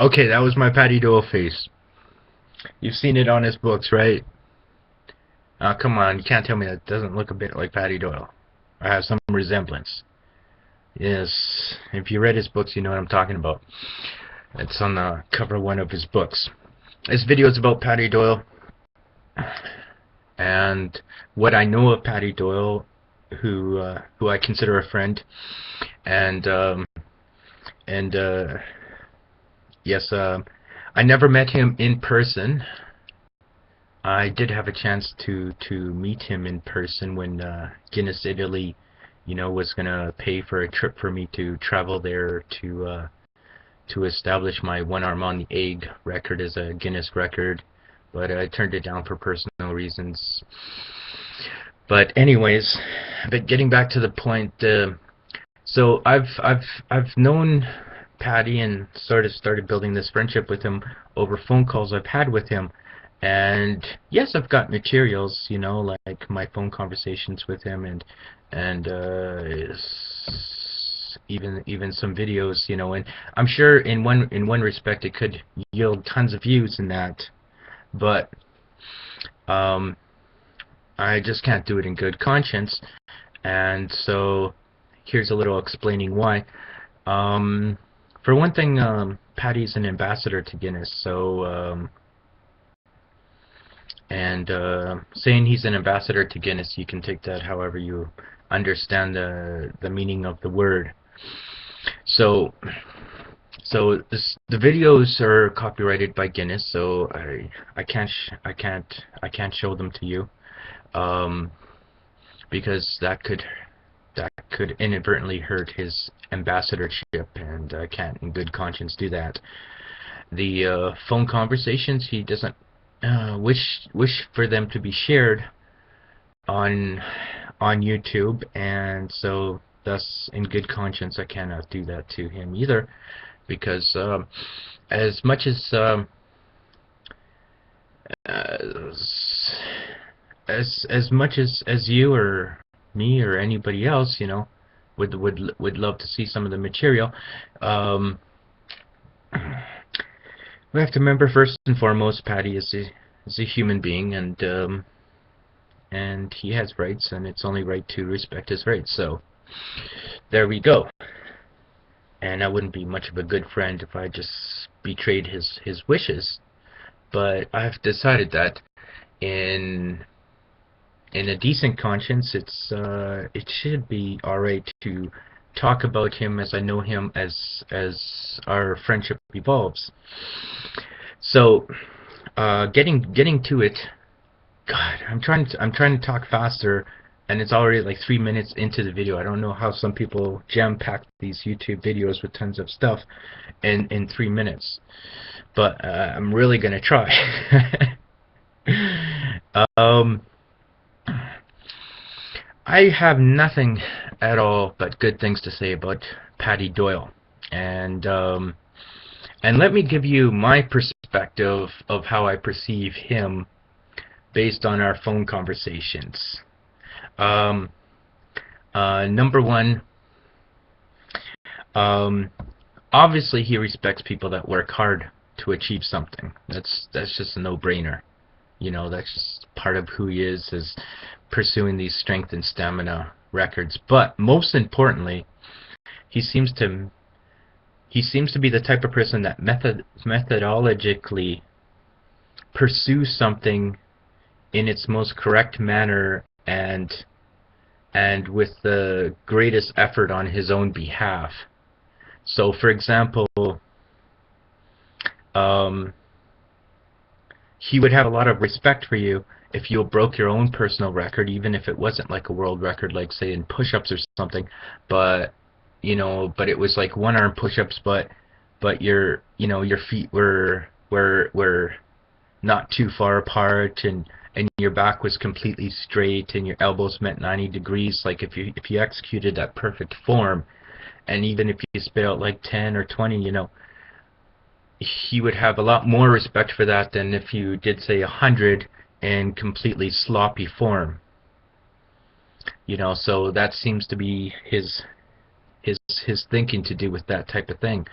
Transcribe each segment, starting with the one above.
Okay, that was my Paddy Doyle face. You've seen it on his books, right? Come on, you can't tell me that doesn't look a bit like Paddy Doyle. I have some resemblance. Yes, if you read his books, you know what I'm talking about. It's on the cover of one of his books. This video is about Paddy Doyle and what I know of Paddy Doyle, who I consider a friend, and and yes, I never met him in person. I did have a chance to meet him in person when Guinness Italy, was gonna pay for a trip for me to travel there to establish my one arm on the egg record as a Guinness record, but I turned it down for personal reasons. But anyways, getting back to the point, so I've known Paddy and sort of started building this friendship with him over phone calls I've had with him. And yes, I've got materials, like my phone conversations with him, and even some videos, and I'm sure in one respect it could yield tons of views in that, but I just can't do it in good conscience, and so here's a little explaining why. For one thing, Paddy's an ambassador to Guinness, so and saying he's an ambassador to Guinness, you can take that however you understand the meaning of the word. So the videos are copyrighted by Guinness, so I can't show them to you, because that could inadvertently hurt his ambassadorship, and I can't in good conscience do that. The phone conversations, he doesn't wish for them to be shared on YouTube, and so thus in good conscience I cannot do that to him either, because as much as much as you or me or anybody else, would love to see some of the material, we have to remember first and foremost, Paddy is a human being, and he has rights, and it's only right to respect his rights. So there we go. And I wouldn't be much of a good friend if I just betrayed his wishes. But I've decided that in a decent conscience, it should be all right to talk about him as I know him, as our friendship evolves. So, getting to it. God, I'm trying to talk faster, and it's already like 3 minutes into the video. I don't know how some people jam-pack these YouTube videos with tons of stuff in 3 minutes, but I'm really gonna try. I have nothing at all but good things to say about Paddy Doyle, and let me give you my perspective of how I perceive him based on our phone conversations. Number one, obviously he respects people that work hard to achieve something. That's just a no-brainer. That's just part of who he is pursuing these strength and stamina records. But most importantly, he seems to be the type of person that methodologically pursues something in its most correct manner, and with the greatest effort on his own behalf. So, for example, he would have a lot of respect for you if you broke your own personal record, even if it wasn't like a world record, like say in push-ups or something, but it was like one-arm push-ups, but your feet were not too far apart, and your back was completely straight, and your elbows met 90 degrees. Like if you executed that perfect form, and even if you spit out like 10 or 20, he would have a lot more respect for that than if you did say 100 in completely sloppy form. So that seems to be his thinking to do with that type of thing.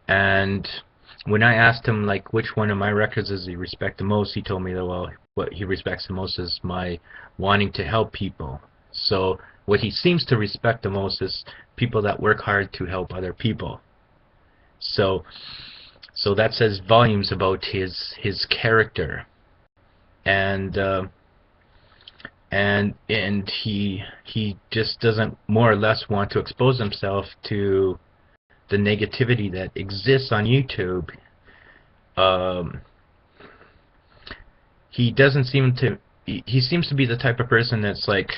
And when I asked him like which one of my records does he respect the most, he told me that, well, what he respects the most is my wanting to help people. So what he seems to respect the most is people that work hard to help other people. So that says volumes about his character, and he just doesn't more or less want to expose himself to the negativity that exists on YouTube. Um, he doesn't seem to. He seems to be the type of person that's like,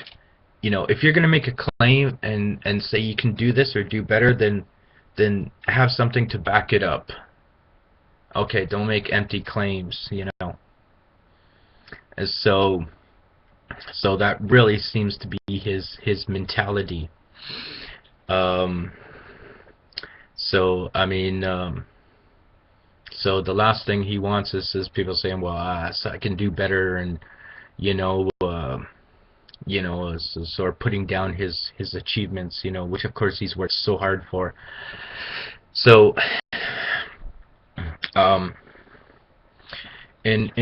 if you're gonna make a claim and say you can do this or do better, then have something to back it up. Okay, don't make empty claims. And so that really seems to be his mentality. Um, so I mean, so the last thing he wants is people saying, well, so I can do better, and you know, uh, sort of putting down his achievements, which of course he's worked so hard for. So, um, in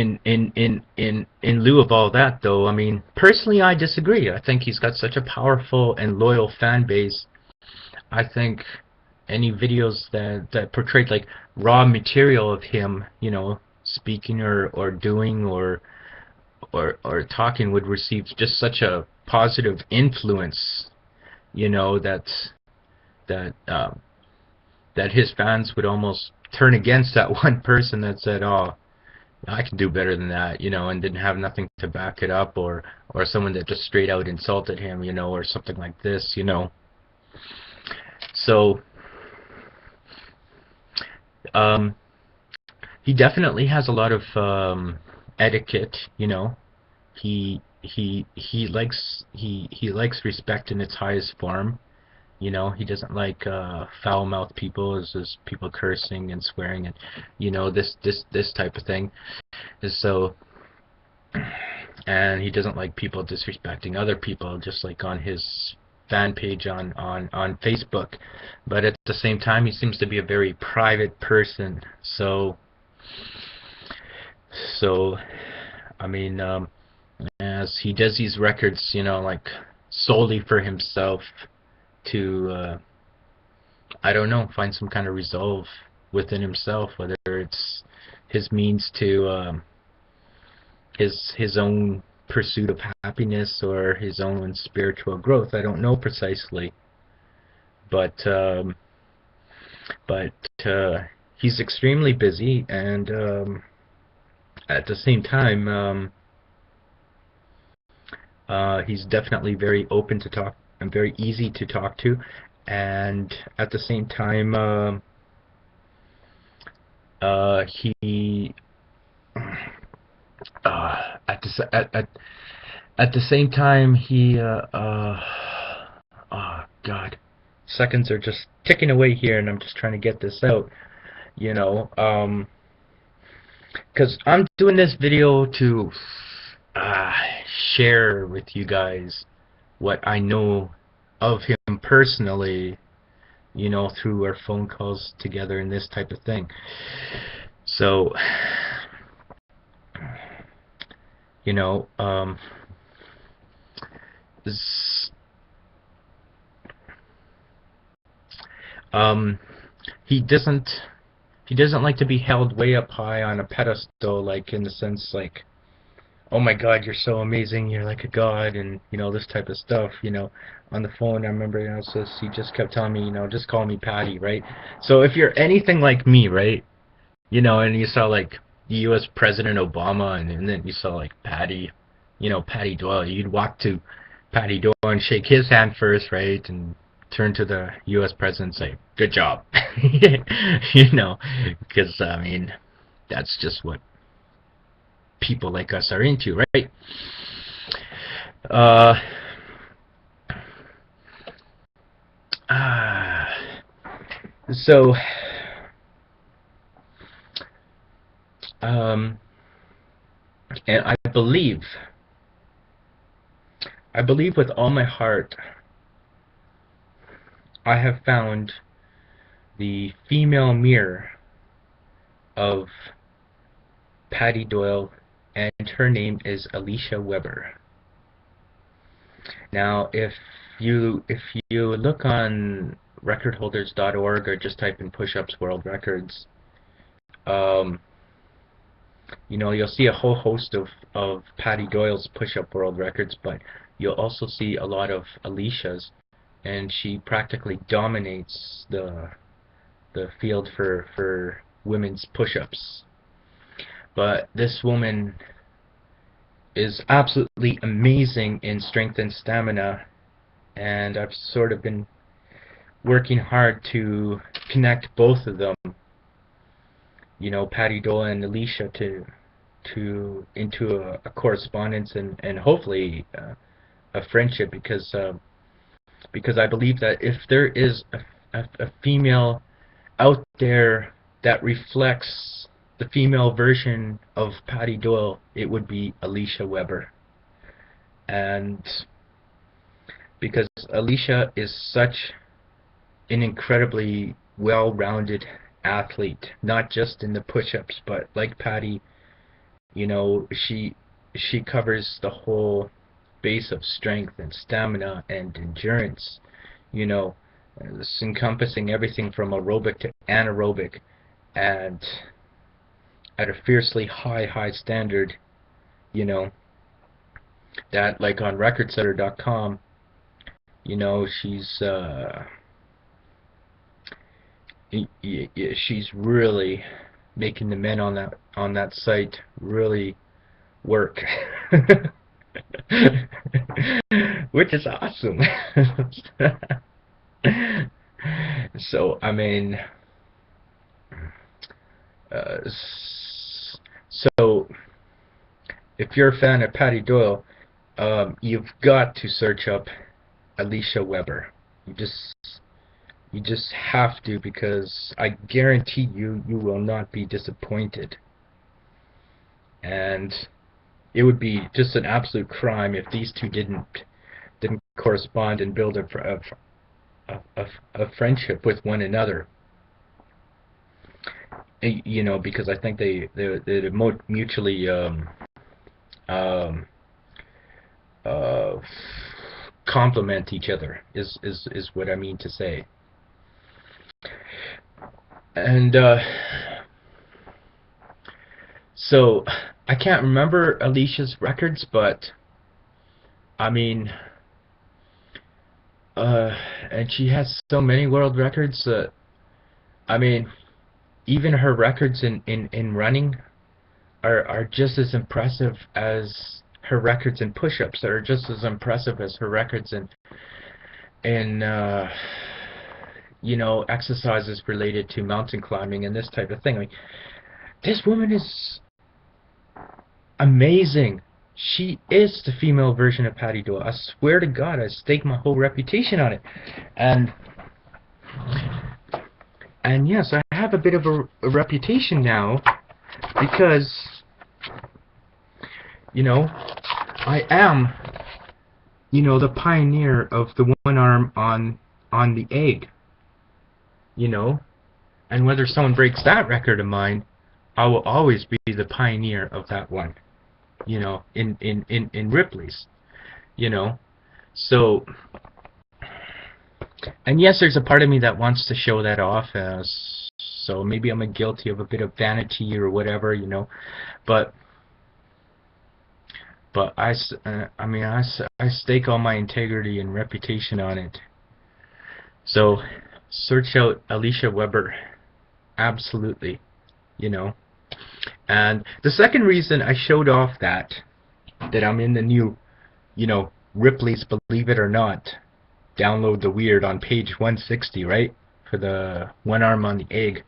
lieu of all that, though, I mean, personally, I disagree. I think he's got such a powerful and loyal fan base. I think any videos that portrayed like raw material of him, speaking or doing or talking would receive just such a positive influence, that that um, that his fans would almost turn against that one person that said, "Oh, I can do better than that," and didn't have nothing to back it up, or someone that just straight out insulted him, or something like this. So um, he definitely has a lot of etiquette. He likes respect in its highest form. He doesn't like foul-mouthed people, as people cursing and swearing, and this type of thing. So, and he doesn't like people disrespecting other people, just like on his fan page on Facebook. But at the same time, he seems to be a very private person. So I mean, as he does these records, like solely for himself to, I don't know, find some kind of resolve within himself, whether it's his means to his own pursuit of happiness or his own spiritual growth. I don't know precisely, but but he's extremely busy, and at the same time, he's definitely very open to talk and very easy to talk to, and at the same time, he at the same time oh God, seconds are just ticking away here, and I'm just trying to get this out, you know, because I'm doing this video to uh, share with you guys what I know of him personally, through our phone calls together and this type of thing. So, this, he doesn't like to be held way up high on a pedestal, like in the sense like, oh my God, you're so amazing, you're like a god, and this type of stuff. On the phone, I remember, so he just kept telling me, just call me Paddy, right? So if you're anything like me, right, and you saw like the U.S. President Obama, and then you saw like Paddy, Paddy Doyle, you'd walk to Paddy Doyle and shake his hand first, right, and turn to the U.S. President and say, good job, because I mean, that's just what people like us are into, right? Uh, so, and I believe with all my heart, I have found the female mirror of Paddy Doyle, and her name is Alicia Weber. Now, if you look on recordholders.org or just type in push-ups world records, um, you'll see a whole host of Paddy Doyle's push-up world records, but you'll also see a lot of Alicia's, and she practically dominates the field for women's push-ups. But this woman is absolutely amazing in strength and stamina, and I've sort of been working hard to connect both of them, Paddy Doyle and Alicia, into a correspondence and hopefully a friendship, because I believe that if there is a female out there that reflects the female version of Paddy Doyle, it would be Alicia Weber. And because Alicia is such an incredibly well-rounded athlete, not just in the push-ups, but like Paddy, she covers the whole base of strength and stamina and endurance, it's encompassing everything from aerobic to anaerobic, and at a fiercely high standard, that, like, on recordsetter.com, she's really making the men on that site really work. Which is awesome. So, I mean, so if you're a fan of Paddy Doyle, you've got to search up Alicia Weber. You just have to, because I guarantee you will not be disappointed. And it would be just an absolute crime if these two didn't correspond and build a friendship with one another. Because I think they mutually complement each other, is what I mean to say. And so I can't remember Alicia's records, but I mean, and she has so many world records that, I mean, even her records in running are just as impressive as her records in push-ups, are just as impressive as her records in exercises related to mountain climbing and this type of thing. I mean, this woman is amazing. She is the female version of Paddy Doyle. I swear to God, I stake my whole reputation on it. And yes, I have a bit of a reputation now, because I am the pioneer of the one arm on the egg. And whether someone breaks that record of mine, I will always be the pioneer of that one. In Ripley's. So, and yes, there's a part of me that wants to show that off, so maybe I'm guilty of a bit of vanity or whatever, but I stake all my integrity and reputation on it. So search out Alicia Weber, absolutely, And the second reason I showed off that I'm in the new, Ripley's Believe It or Not, Download the Weird, on page 160, right? For the one arm on the egg.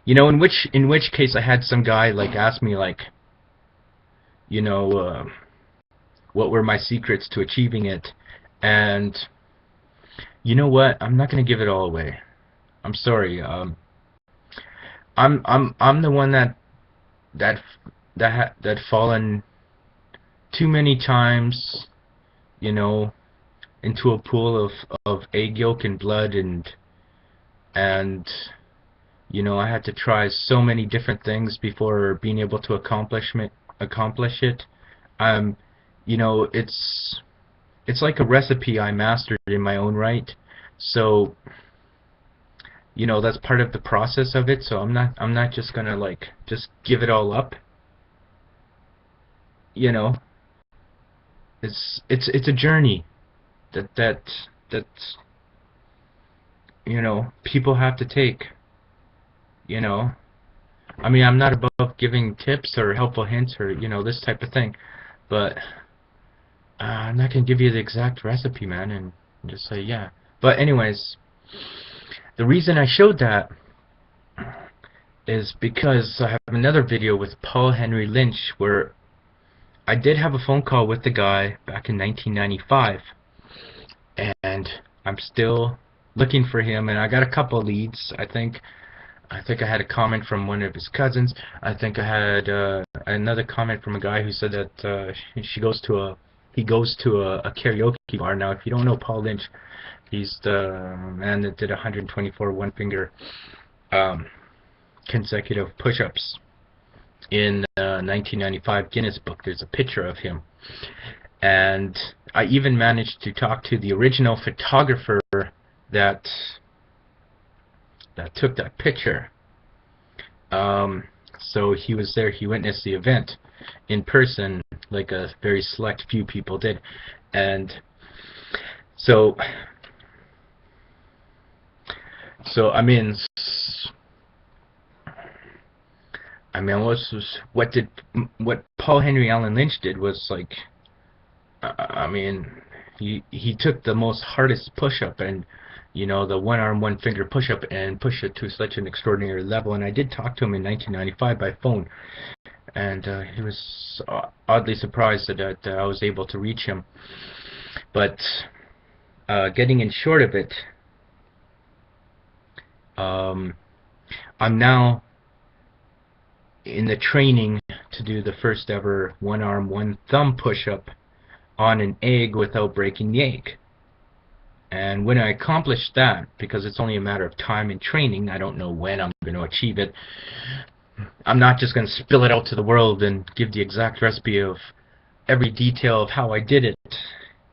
In which case I had some guy ask me what were my secrets to achieving it, and you know what? I'm not gonna give it all away. I'm sorry. I'm the one that fallen too many times, into a pool of egg yolk and blood, and You know, I had to try so many different things before being able to accomplish it. Um, you know, it's like a recipe I mastered in my own right. So, you know, that's part of the process of it. So I'm not just gonna like just give it all up. You know, it's a journey that you know people have to take. You know, I mean, I'm not above giving tips or helpful hints or you know this type of thing, but I'm not gonna give you the exact recipe, man, and just say yeah. But anyways, the reason I showed that is because I have another video with Paul Henry Lynch where I did have a phone call with the guy back in 1995, and I'm still looking for him, and I got a couple of leads. I think I had a comment from one of his cousins. I think I had another comment from a guy who said that he goes to a karaoke bar. Now, if you don't know Paul Lynch, he's the man that did 124 one-finger consecutive push-ups in 1995 Guinness Book. There's a picture of him, and I even managed to talk to the original photographer that took that picture. So he was there. He witnessed the event in person, like a very select few people did, and so I mean. What Paul Henry Allen Lynch did was like, I mean, he took the most hardest push-up and, you know, the one arm, one finger push-up and pushed it to such an extraordinary level. And I did talk to him in 1995 by phone, and he was oddly surprised that I was able to reach him. But getting in short of it, I'm now in the training to do the first ever one arm, one thumb push-up on an egg without breaking the egg. And when I accomplish that, because it's only a matter of time and training, I don't know when I'm going to achieve it. I'm not just going to spill it out to the world and give the exact recipe of every detail of how I did it,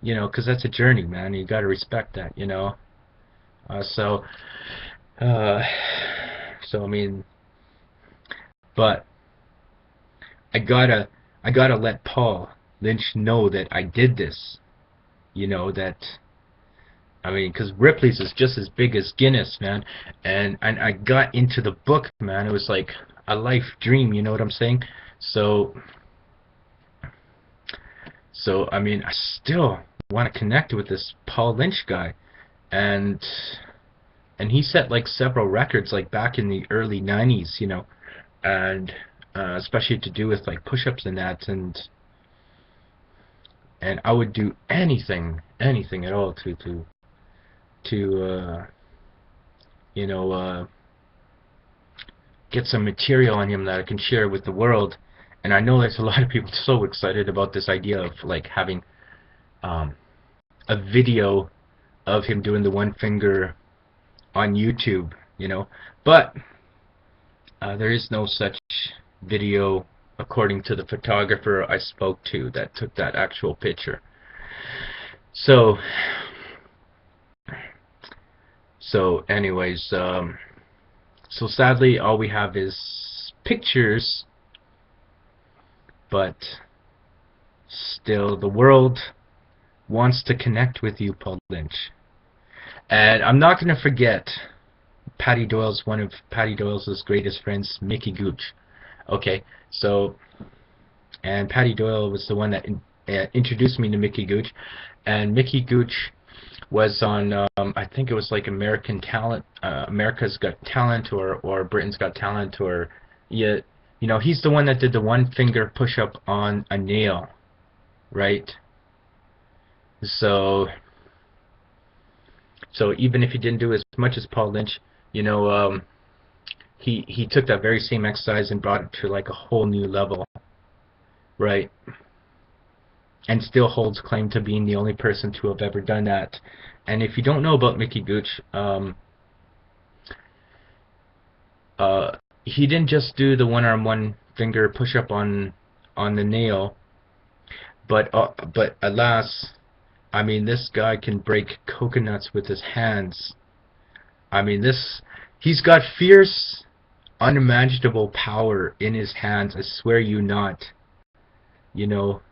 you know, because that's a journey, man. You got to respect that, you know. So I mean, but I gotta let Paul Lynch know that I did this. You know that, I mean, because Ripley's is just as big as Guinness, man. And I got into the book, man. It was like a life dream. You know what I'm saying? So I mean, I still want to connect with this Paul Lynch guy, and he set like several records like back in the early 90s, you know, and especially to do with like push-ups and that, and I would do anything at all to you know, get some material on him that I can share with the world. And I know there's a lot of people so excited about this idea of like having a video of him doing the one finger on YouTube, you know, but there is no such video according to the photographer I spoke to that took that actual picture. So anyways, so sadly all we have is pictures, but still the world wants to connect with you, Paul Lynch. And I'm not going to forget one of Paddy Doyle's greatest friends, Mickey Gooch. Okay, so, and Paddy Doyle was the one that introduced me to Mickey Gooch, and Mickey Gooch was on, I think it was like America's Got Talent, or Britain's Got Talent, or you know, he's the one that did the one finger push-up on a nail, right? So even if he didn't do as much as Paul Lynch, you know, he took that very same exercise and brought it to like a whole new level, right? And still holds claim to being the only person to have ever done that. And if you don't know about Mickey Gooch, uh, he didn't just do the one arm, one finger push up on the nail, but alas, I mean, this guy can break coconuts with his hands. I mean, he's got fierce, unimaginable power in his hands. I swear you not. You know,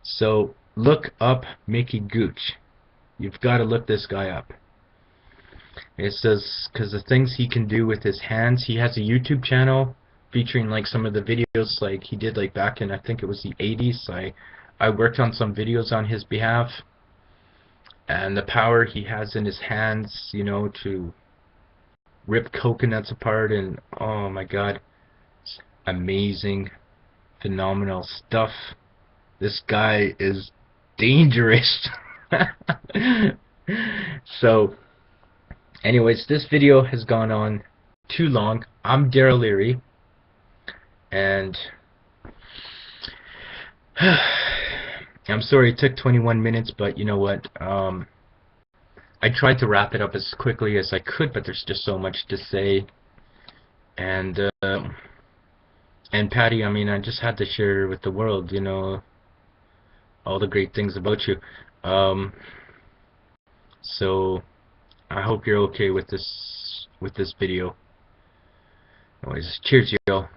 so look up Mickey Gooch. You've got to look this guy up. It says because the things he can do with his hands. He has a YouTube channel featuring like some of the videos like he did like back in, I think it was the 80s. I worked on some videos on his behalf, and the power he has in his hands, you know, to rip coconuts apart, and oh my god, it's amazing, phenomenal stuff. This guy is dangerous. So anyways, this video has gone on too long. I'm Darryl Learie, and I'm sorry it took 21 minutes, but you know what? I tried to wrap it up as quickly as I could, but there's just so much to say. And Patty, I mean, I just had to share with the world, you know, all the great things about you. So I hope you're okay with this video. Anyways, cheers, y'all.